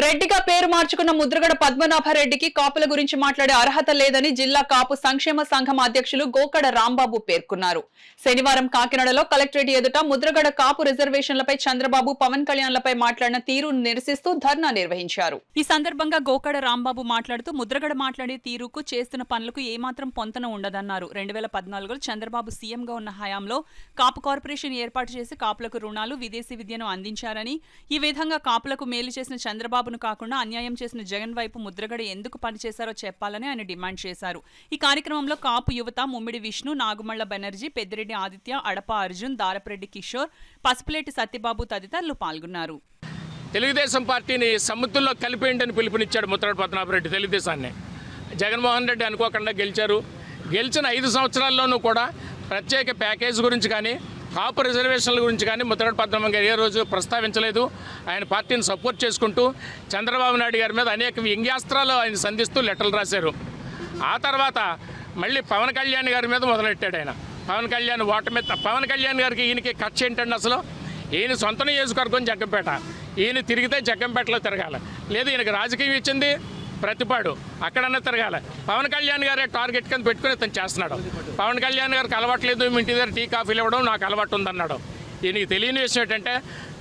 రెడ్డిగా పేరు మార్చుకున్న ముద్రగడ పద్మనాభరెడ్డికి కాపుల గురించి మాట్లాడే అర్హత లేదని జిల్లా కాపు సంక్షేమ సంఘం అధ్యక్షులు గోకడ రాంబాబు పేర్కొన్నారు. శనివారం కాకినాడలో కలెక్టరేట్ ఎదుట ముద్రగడ కాపు రిజర్వేషన్లపై చంద్రబాబు పవన్ కళ్యాణ్లపై మాట్లాడిన తీరును నిరసిస్తూ ధర్నా నిర్వహించారు. ఈ సందర్భంగా గోకడ రాంబాబు మాట్లాడుతూ ముద్రగడ మాట్లాడే తీరుకు చేస్తున్న పనులకు ఏమాత్రం పొంతన ఉండదన్నారు. 2014లో చంద్రబాబు సీఎంగా ఉన్న హయాంలో కాపు కార్పొరేషన్ ఏర్పాటు చేసి కాపులకు రుణాలు, విదేశీ విద్యను అందించారని, ఈ విధంగా కాపులకు మేలు చేసిన చంద్రబాబు కాకుండా అన్యాయం చేసిన జగన్ వైపు ముద్రగడ ఎందుకు పనిచేశారో చెప్పాలని ఆయన డిమాండ్ చేశారు. ఈ కార్యక్రమంలో కాపు యువత ముమ్మిడి విష్ణు, నాగుమళ్ల బెనర్జీ, పెద్దిరెడ్డి ఆదిత్య, అడప అర్జున్, దారపరెడ్డి కిషోర్, పసుపులేటి సత్యబాబు తదితరులు పాల్గొన్నారు. తెలుగుదేశం పార్టీని సముద్రంలో కలిపేయండి పిలుపునిచ్చాడు ముద్రగడ పద్మనాభరెడ్డి. తెలుగుదేశాన్ని జగన్మోహన్ రెడ్డి అనుకోకుండా గెలిచారు. గెలిచిన 5 సంవత్సరాల్లోనూ కూడా ప్రత్యేక ప్యాకేజ్ గురించి కానీ కాపు రిజర్వేషన్ల గురించి కానీ ముద్రగడ పద్మనాభం గారు ఏ రోజు ప్రస్తావించలేదు. ఆయన పార్టీని సపోర్ట్ చేసుకుంటూ చంద్రబాబు నాయుడు గారి మీద అనేక వ్యంగ్యాస్త్రాలు ఆయన సంధిస్తూ లెటర్లు రాశారు. ఆ తర్వాత మళ్ళీ పవన్ కళ్యాణ్ గారి మీద మొదలెట్టాడు ఆయన. పవన్ కళ్యాణ్ గారికి ఈయనకి ఖర్చు ఏంటండి అసలు? ఈయన సొంత నియోజకవర్గం జగ్గంపేట. ఈయన తిరిగితే జగ్గంపేటలో తిరగాలి, లేదు ఈయనకి రాజకీయం ఇచ్చింది ప్రతిపాడు, అక్కడన్నా తిరగాలి. పవన్ కళ్యాణ్ గారే టార్గెట్ కింద పెట్టుకుని ఇతను చేస్తున్నాడు. పవన్ కళ్యాణ్ గారికి అలవాట్లేదు, మీ ఇంటి దగ్గర టీ కాఫీలు ఇవ్వడం నాకు అలవాటు ఉందన్నాడు. ఈయనకి తెలియని విషయం ఏంటంటే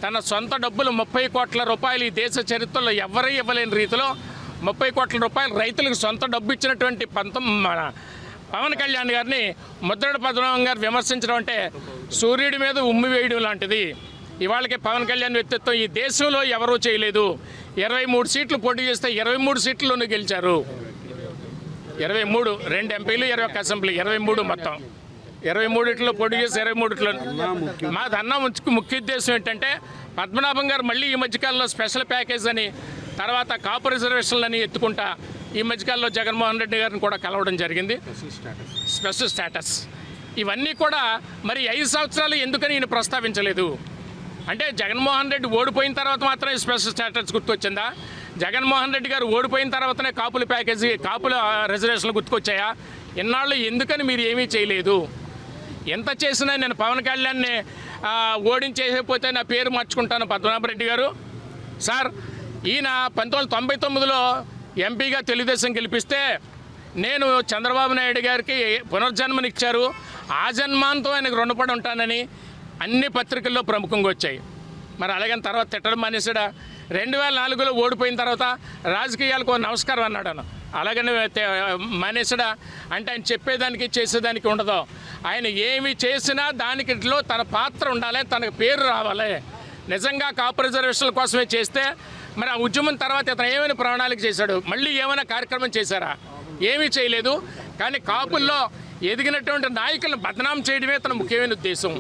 తన సొంత డబ్బులు 30 కోట్ల రూపాయలు ఈ దేశ చరిత్రలో ఎవరూ ఇవ్వలేని రీతిలో 30 కోట్ల రూపాయలు రైతులకు సొంత డబ్బు ఇచ్చినటువంటి పవన్ కళ్యాణ్ గారిని ముద్రగడ పద్మనాభం గారు విమర్శించడం అంటే సూర్యుడి మీద ఉమ్మి వేయడం లాంటిది. ఇవాళకి పవన్ కళ్యాణ్ వ్యక్తిత్వం ఈ దేశంలో ఎవరూ చేయలేదు. 23 సీట్లు పోటీ చేస్తే 23 సీట్లలోనూ గెలిచారు. 23, 2 ఎంపీలు, 21 అసెంబ్లీ, 23 మొత్తం 23లో పోటీ చేసి 23లో. మా దన్నా ముఖ్య ఉద్దేశం ఏంటంటే పద్మనాభం గారు మళ్ళీ ఈ మధ్యకాలంలో స్పెషల్ ప్యాకేజ్ అని, తర్వాత కాపు రిజర్వేషన్లని ఎత్తుకుంటా ఈ మధ్యకాలంలో జగన్మోహన్ రెడ్డి గారిని కూడా కలవడం జరిగింది. స్పెషల్ స్టేటస్ ఇవన్నీ కూడా మరి 5 సంవత్సరాలు ఎందుకని ఈయన ప్రస్తావించలేదు అంటే జగన్మోహన్ రెడ్డి ఓడిపోయిన తర్వాత మాత్రమే స్పెషల్ స్టేటస్ గుర్తుకొచ్చిందా? జగన్మోహన్ రెడ్డి గారు ఓడిపోయిన తర్వాతనే కాపుల ప్యాకేజీ, కాపుల రిజర్వేషన్లు గుర్తుకొచ్చాయా? ఇన్నాళ్ళు ఎందుకని మీరు ఏమీ చేయలేదు? ఎంత చేసినా నేను పవన్ కళ్యాణ్ని ఓడించేయకపోతే నా పేరు మార్చుకుంటాను పద్మనాభరెడ్డి గారు. సార్, ఈయన 1999లో ఎంపీగా తెలుగుదేశం గెలిపిస్తే నేను చంద్రబాబు నాయుడు గారికి పునర్జన్మనిచ్చారు, ఆ జన్మాంతం ఆయనకు రుణపడి ఉంటానని అన్ని పత్రికల్లో ప్రముఖంగా వచ్చాయి. మరి అలాగని తర్వాత తిట్టడం మానేసాడా? 2004లో ఓడిపోయిన తర్వాత రాజకీయాలకు నమస్కారం అన్నాడు. అలాగని మానేసాడా? అంటే ఆయన చెప్పేదానికి చేసేదానికి ఉండదు. ఆయన ఏమి చేసినా దానికిలో తన పాత్ర ఉండాలి, తనకు పేరు రావాలి. నిజంగా కాపు రిజర్వేషన్ల కోసమే చేస్తే మరి ఆ ఉద్యమం తర్వాత ఇతను ఏమైనా ప్రణాళిక చేశాడు? మళ్ళీ ఏమైనా కార్యక్రమం చేశారా? ఏమీ చేయలేదు. కానీ కాపుల్లో ఎదిగినటువంటి నాయకులను బదనాం చేయడమే తన ముఖ్యమైన ఉద్దేశం.